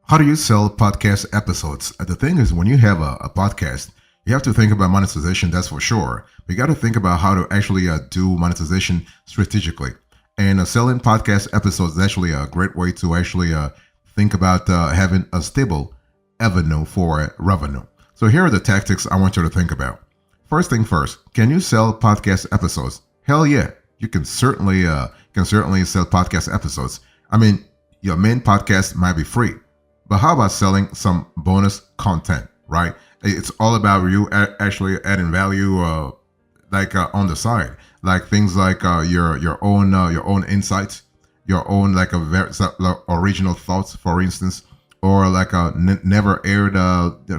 How do you sell podcast episodes? The thing is, when you have a podcast, you have to think about monetization, that's for sure. But you got to think about how to actually do monetization strategically. And selling podcast episodes is actually a great way to actually think about having a stable avenue for revenue. So here are the tactics I want you to think about. First thing first, can you sell podcast episodes? Hell yeah, you can certainly sell podcast episodes. I mean, your main podcast might be free, but how about selling some bonus content, right? It's all about you actually adding value, on the side, like things like your own insights, your own original thoughts, for instance, or like a never aired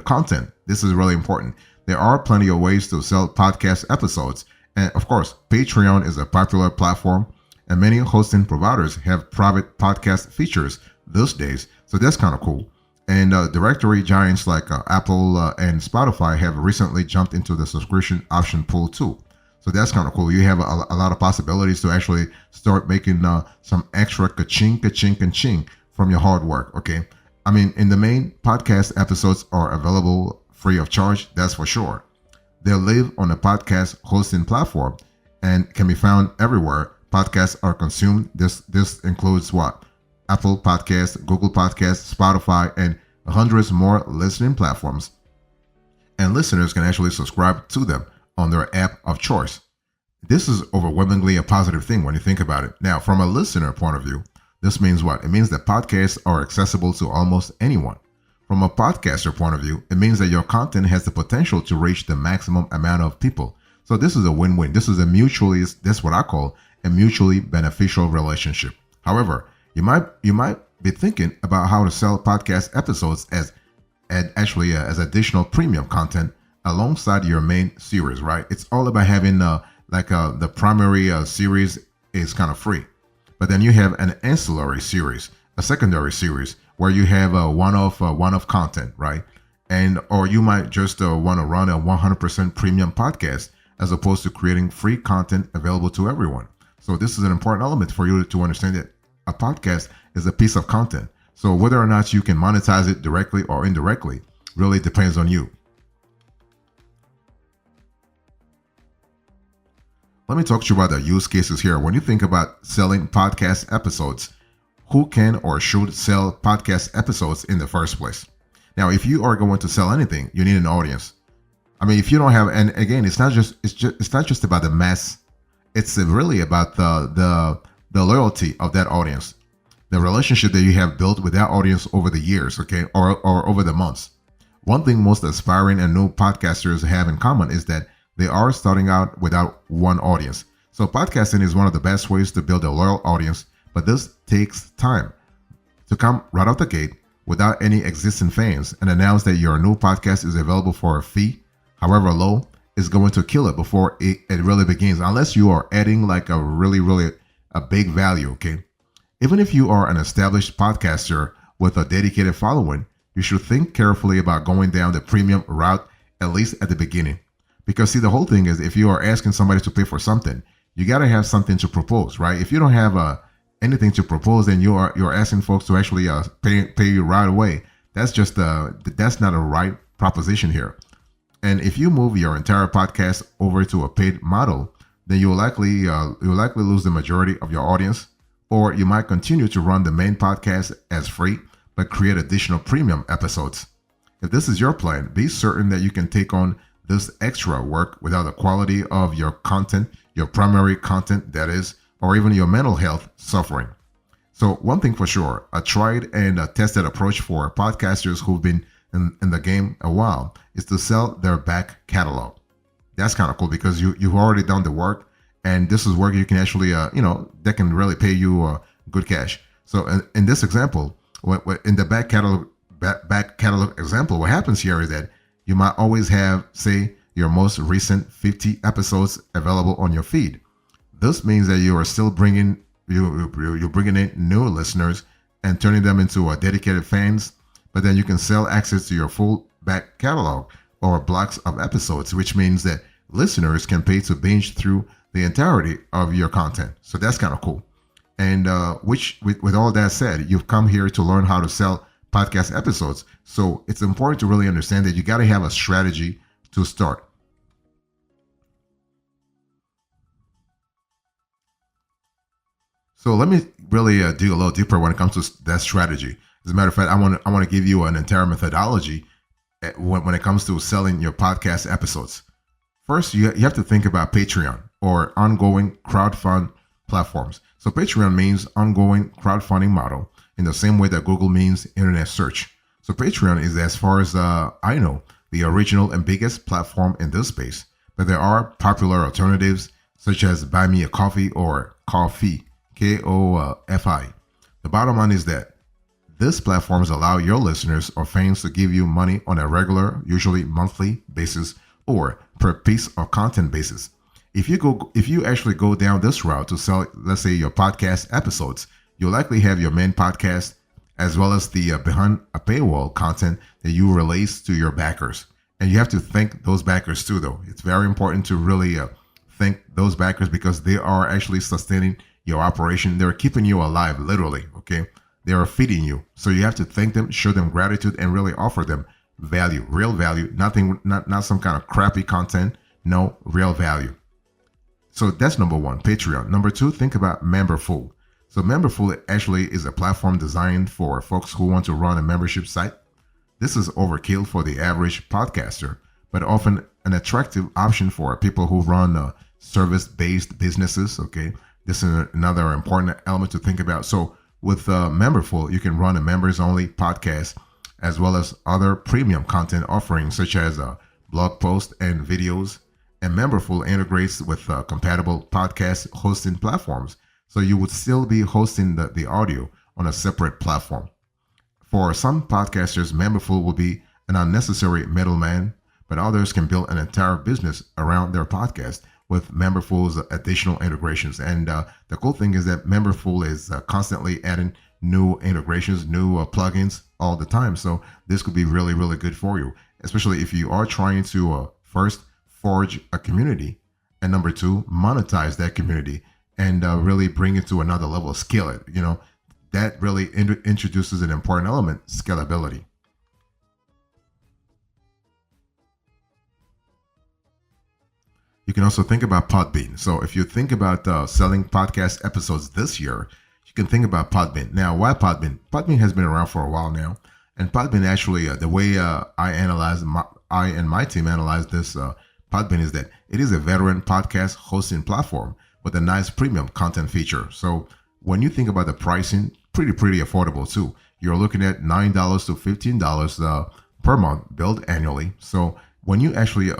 content. This is really important. There are plenty of ways to sell podcast episodes, and of course, Patreon is a popular platform, and many hosting providers have private podcast features these days. So that's kind of cool. And directory giants like Apple and Spotify have recently jumped into the subscription option pool too. So that's kind of cool. You have a lot of possibilities to actually start making some extra ka-ching from your hard work. Okay. I mean, in the main, podcast episodes are available free of charge. That's for sure. They live on a podcast hosting platform and can be found everywhere podcasts are consumed. This includes what? Apple Podcasts, Google Podcasts, Spotify, and hundreds more listening platforms. And listeners can actually subscribe to them on their app of choice. This is overwhelmingly a positive thing when you think about it. Now, from a listener point of view, this means what? It means that podcasts are accessible to almost anyone. From a podcaster point of view, it means that your content has the potential to reach the maximum amount of people. So this is a win-win. This is that's what I call a mutually beneficial relationship. However, you might be thinking about how to sell podcast episodes as additional premium content alongside your main series, right? It's all about having the primary series is kind of free, but then you have an ancillary series, a secondary series where you have a one-off content, right? And or you might just want to run a 100% premium podcast as opposed to creating free content available to everyone. So this is an important element for you to understand that a podcast is a piece of content. So whether or not you can monetize it directly or indirectly really depends on you. Let me talk to you about the use cases here. When you think about selling podcast episodes, who can or should sell podcast episodes in the first place? Now, if you are going to sell anything, you need an audience. I mean, if you don't have, and again, it's not just about the mass. It's really about the loyalty of that audience, the relationship that you have built with that audience over the years, okay, or over the months. One thing most aspiring and new podcasters have in common is that they are starting out without one audience. So podcasting is one of the best ways to build a loyal audience, but this takes time. To come right out the gate without any existing fans and announce that your new podcast is available for a fee, however low, is going to kill it before it really begins, unless you are adding like a really a big value, okay? Even if you are an established podcaster with a dedicated following, you should think carefully about going down the premium route, at least at the beginning. Because see, the whole thing is if you are asking somebody to pay for something, you got to have something to propose, right? If you don't have anything to propose and you're asking folks to actually pay you right away, that's not a right proposition here. And if you move your entire podcast over to a paid model, then you'll likely lose the majority of your audience, or you might continue to run the main podcast as free, but create additional premium episodes. If this is your plan, be certain that you can take on this extra work without the quality of your content, your primary content that is, or even your mental health suffering. So one thing for sure, a tried and a tested approach for podcasters who've been in the game a while is to sell their back catalog. That's kind of cool because you've already done the work, and this is work you can actually, that can really pay you good cash. So in this example, in the back catalog example, what happens here is that you might always have, say, your most recent 50 episodes available on your feed. This means that you are still bringing in new listeners and turning them into dedicated fans, but then you can sell access to your full back catalog or blocks of episodes, which means that listeners can pay to binge through the entirety of your content. So that's kind of cool. And with all that said, you've come here to learn how to sell podcast episodes. So it's important to really understand that you got to have a strategy to start. So let me really dig a little deeper when it comes to that strategy. As a matter of fact, I want to give you an entire methodology when it comes to selling your podcast episodes. First, you have to think about Patreon or ongoing crowdfund platforms. So Patreon means ongoing crowdfunding model in the same way that Google means internet search. So Patreon is, as far as I know, the original and biggest platform in this space. But there are popular alternatives such as Buy Me a Coffee or Ko-fi, Kofi. The bottom line is that these platforms allow your listeners or fans to give you money on a regular, usually monthly basis or per piece of content basis. If you actually go down this route to sell, let's say, your podcast episodes, you'll likely have your main podcast as well as the behind a paywall content that you release to your backers. And you have to thank those backers too, though. It's very important to really thank those backers because they are actually sustaining your operation. They're keeping you alive, literally. Okay, they are feeding you. So you have to thank them, show them gratitude, and really offer them value, real value. Not some kind of crappy content. No, real value. So that's number one, Patreon. Number two, think about Memberful. So Memberful actually is a platform designed for folks who want to run a membership site. This is overkill for the average podcaster, but often an attractive option for people who run service-based businesses. Okay, this is another important element to think about. So with Memberful, you can run a members-only podcast as well as other premium content offerings such as blog posts and videos. And Memberful integrates with compatible podcast hosting platforms. So you would still be hosting the audio on a separate platform. For some podcasters, Memberful will be an unnecessary middleman, but others can build an entire business around their podcast with Memberful's additional integrations. And the cool thing is that Memberful is constantly adding new integrations, new plugins all the time. So this could be really, really good for you, especially if you are trying to first forge a community, and number two, monetize that community and really bring it to another level, scale it. That really introduces an important element, scalability. You can also think about Podbean. So if you think about selling podcast episodes this year, you can think about Podbean. Now, why Podbean? Podbean has been around for a while now, and Podbean actually, the way I and my team analyze this Podbean is that it is a veteran podcast hosting platform with a nice premium content feature. So when you think about the pricing, pretty affordable too. You're looking at $9 to $15 per month billed annually. So when you actually,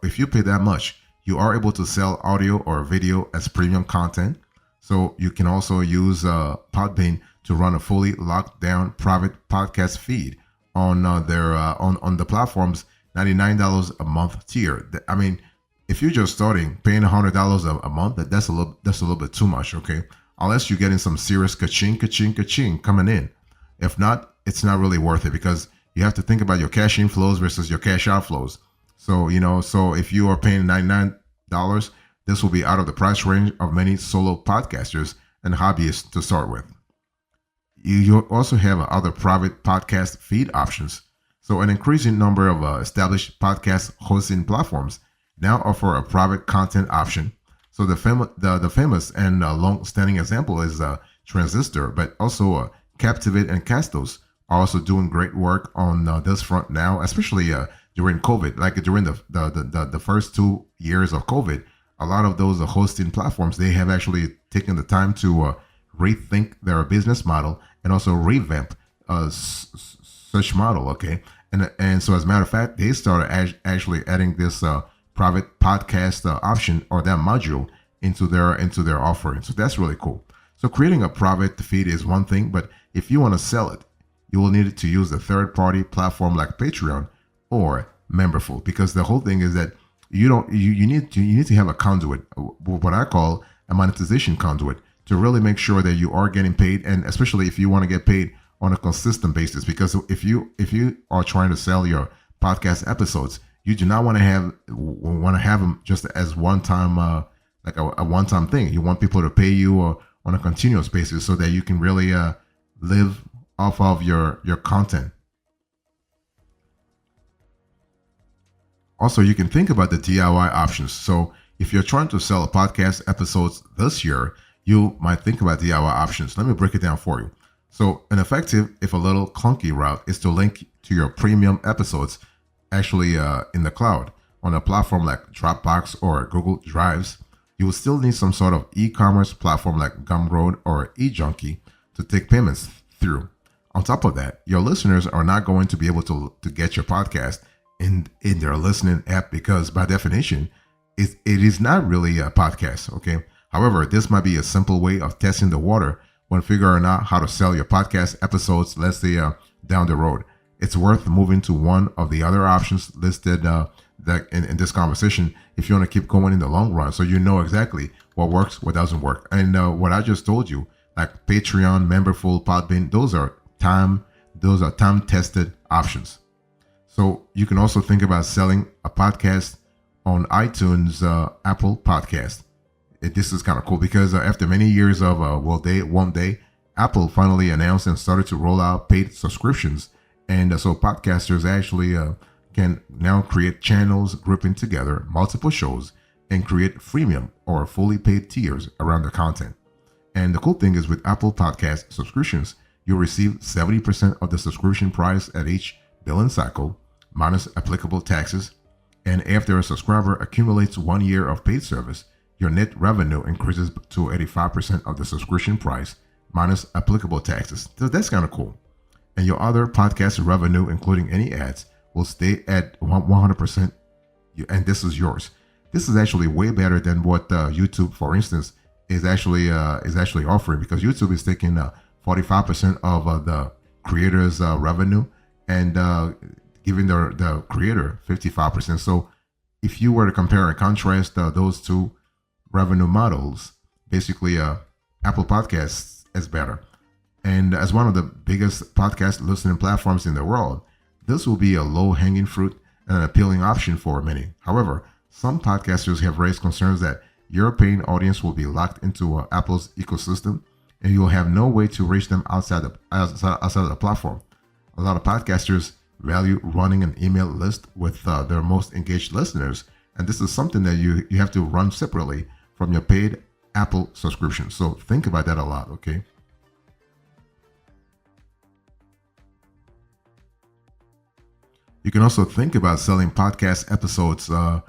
if you pay that much, you are able to sell audio or video as premium content. So you can also use Podbean to run a fully locked down private podcast feed on their on the platform's $99 a month tier. I mean, if you're just starting, paying $100 a month, that's a little bit too much, okay? Unless you're getting some serious ka-ching coming in. If not, it's not really worth it because you have to think about your cash inflows versus your cash outflows. So, so if you are paying $99, this will be out of the price range of many solo podcasters and hobbyists to start with. You also have other private podcast feed options. So an increasing number of established podcast hosting platforms now offer a private content option. So the famous and long-standing example is Transistor, but also Captivate and Castos are also doing great work on this front now, especially during COVID. Like during the first 2 years of COVID, a lot of those hosting platforms, they have actually taken the time to rethink their business model and also revamp such model. Okay. And so as a matter of fact, they started actually adding this private podcast option or that module into their offering. So that's really cool. So creating a private feed is one thing, but if you want to sell it, you will need to use a third-party platform like Patreon or Memberful, because the whole thing is that you need to have a conduit, what I call a monetization conduit, to really make sure that you are getting paid, and especially if you want to get paid on a consistent basis. Because if you are trying to sell your podcast episodes, you do not want to have them just as one time, like a one-time thing. You want people to pay you on a continuous basis so that you can really live off of your content. Also, you can think about the DIY options. So if you're trying to sell a podcast episodes this year, you might think about DIY options. Let me break it down for you. So an effective, if a little clunky route, is to link to your premium episodes actually in the cloud on a platform like Dropbox or Google Drives. You will still need some sort of e-commerce platform like Gumroad or eJunkie to take payments through. On top of that, your listeners are not going to be able to get your podcast in their listening app because by definition, it is not really a podcast, okay? However, this might be a simple way of testing the water when figuring out how to sell your podcast episodes, let's say down the road. It's worth moving to one of the other options listed that in this conversation if you want to keep going in the long run, so you know exactly what works, what doesn't work. And what I just told you, like Patreon, Memberful, Podbean, those are time tested options. So you can also think about selling a podcast on iTunes, Apple Podcast. This is kind of cool because after many years of one day, Apple finally announced and started to roll out paid subscriptions. And so podcasters actually can now create channels grouping together multiple shows and create freemium or fully paid tiers around the content. And the cool thing is with Apple Podcast subscriptions, you'll receive 70% of the subscription price at each billing cycle, minus applicable taxes. And after a subscriber accumulates 1 year of paid service, your net revenue increases to 85% of the subscription price, minus applicable taxes. So that's kind of cool. And your other podcast revenue, including any ads, will stay at 100%, and this is yours. This is actually way better than what YouTube, for instance, is actually offering, because YouTube is taking 45% of the creator's revenue and giving the creator 55%. So if you were to compare and contrast those two revenue models, basically Apple Podcasts is better. And as one of the biggest podcast listening platforms in the world, this will be a low-hanging fruit and an appealing option for many. However, some podcasters have raised concerns that your paying audience will be locked into Apple's ecosystem, and you'll have no way to reach them outside of the platform. A lot of podcasters value running an email list with their most engaged listeners, and this is something that you have to run separately from your paid Apple subscription. So think about that a lot, okay? You can also think about selling podcast episodes on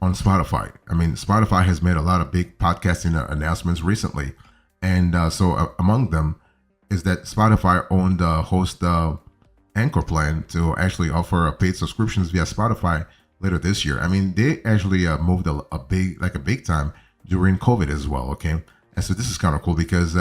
Spotify. I mean, Spotify has made a lot of big podcasting announcements recently. And so among them is that Spotify owned the host Anchor plan to actually offer paid subscriptions via Spotify later this year. I mean, they actually moved a big time during COVID as well, okay? And so this is kind of cool because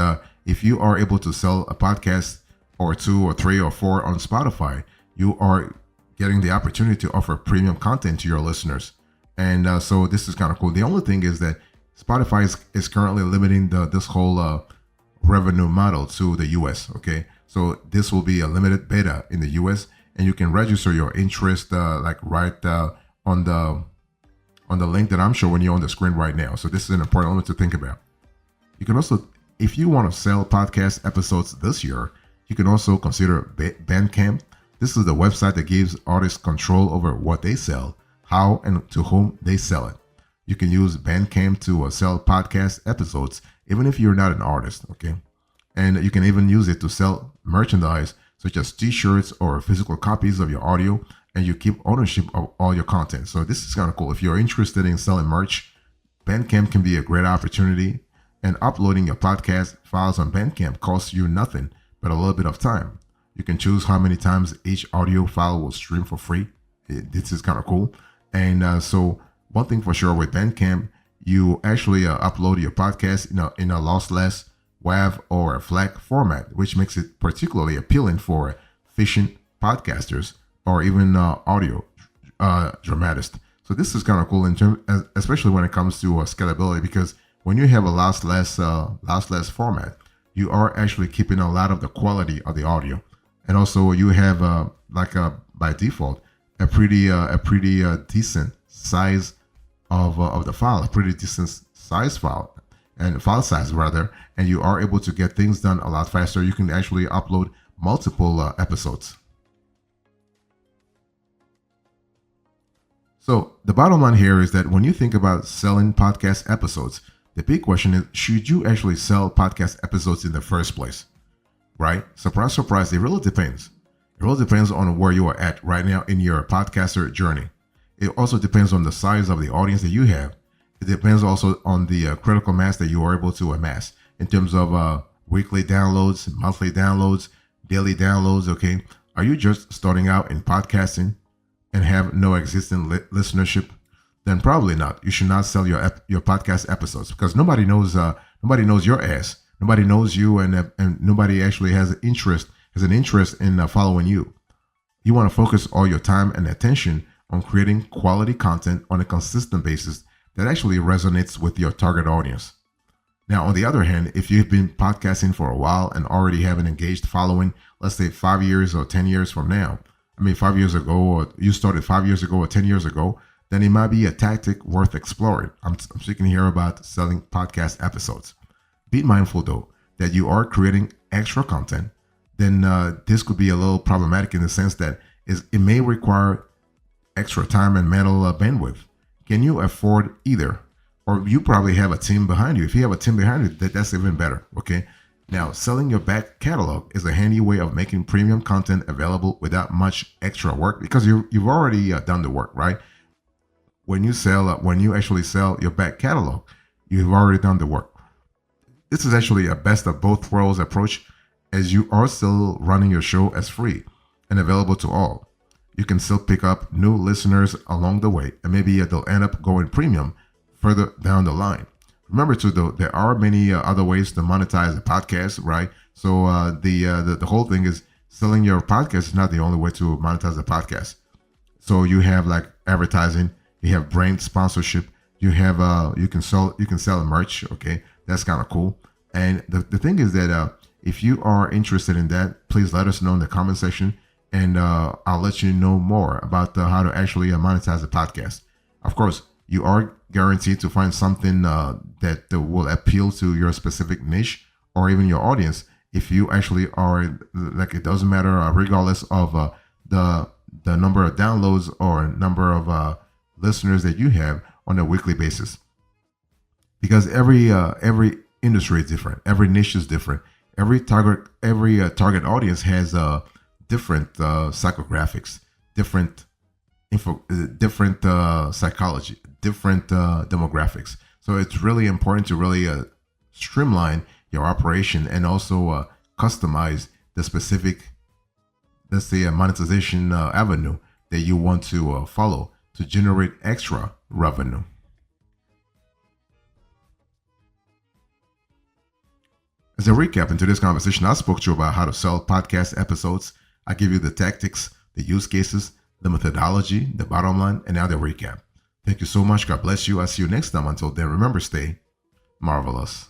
if you are able to sell a podcast or 2 or 3 or 4 on Spotify, you are getting the opportunity to offer premium content to your listeners. And so this is kind of cool. The only thing is that Spotify is currently limiting this whole revenue model to the US, okay? So this will be a limited beta in the US, and you can register your interest right on the link that I'm showing you on the screen right now. So this is an important element to think about. You can also, if you want to sell podcast episodes this year, you can also consider Bandcamp. This is the website that gives artists control over what they sell, how and to whom they sell it. You can use Bandcamp to sell podcast episodes, even if you're not an artist, okay? And you can even use it to sell merchandise, such as t-shirts or physical copies of your audio, and you keep ownership of all your content. So this is kind of cool. If you're interested in selling merch, Bandcamp can be a great opportunity, and uploading your podcast files on Bandcamp costs you nothing but a little bit of time. You can choose how many times each audio file will stream for free. This is kind of cool. And so one thing for sure with Bandcamp, you actually upload your podcast in a lossless WAV or a FLAC format, which makes it particularly appealing for efficient podcasters or even audio dramatists. So this is kind of cool especially when it comes to scalability, because when you have a lossless format, you are actually keeping a lot of the quality of the audio, and also you have by default a pretty decent size of the file, a pretty decent size file, and file size rather, and you are able to get things done a lot faster. You can actually upload multiple episodes. So the bottom line here is that when you think about selling podcast episodes, the big question is, should you actually sell podcast episodes in the first place? Right? Surprise, surprise, it really depends. It really depends on where you are at right now in your podcaster journey. It also depends on the size of the audience that you have. It depends also on the critical mass that you are able to amass in terms of weekly downloads, monthly downloads, daily downloads. Okay. Are you just starting out in podcasting and have no existing listenership? Then probably not. You should not sell your podcast episodes because nobody knows your ass. Nobody knows you, and nobody actually has an interest in following you. You want to focus all your time and attention on creating quality content on a consistent basis that actually resonates with your target audience. Now, on the other hand, if you've been podcasting for a while and already have an engaged following, let's say 5 years or 10 years from now, 5 years ago, or you started 5 years ago or 10 years ago, then it might be a tactic worth exploring. I'm speaking here about selling podcast episodes. Be mindful, though, that you are creating extra content. Then this could be a little problematic in the sense that it may require extra time and mental bandwidth. Can you afford either? Or you probably have a team behind you. If you have a team behind you, that's even better. Okay. Now, selling your back catalog is a handy way of making premium content available without much extra work because you've already done the work, right? When you actually sell your back catalog, you've already done the work. This is actually a best of both worlds approach, as you are still running your show as free and available to all. You can still pick up new listeners along the way, and maybe they'll end up going premium further down the line. Remember too, though, there are many other ways to monetize a podcast, right? So the whole thing is selling your podcast is not the only way to monetize a podcast. So you have like advertising, you have brand sponsorship, you have you can sell merch. Okay, that's kind of cool. And the thing is that if you are interested in that, please let us know in the comment section, and I'll let you know more about how to actually monetize a podcast. Of course, you are guaranteed to find something that will appeal to your specific niche or even your audience. If you actually are like, it doesn't matter regardless of the number of downloads or number of listeners that you have on a weekly basis, because every industry is different, every niche is different, every target audience has different psychographics, different psychology, different demographics. So it's really important to really streamline your operation and also customize the specific, let's say, a monetization avenue that you want to follow to generate extra revenue. As a recap in today's conversation, I spoke to you about how to sell podcast episodes. I give you the tactics, the use cases, the methodology, the bottom line, and now the recap. Thank you so much. God bless you. I'll see you next time. Until then, remember, stay marvelous.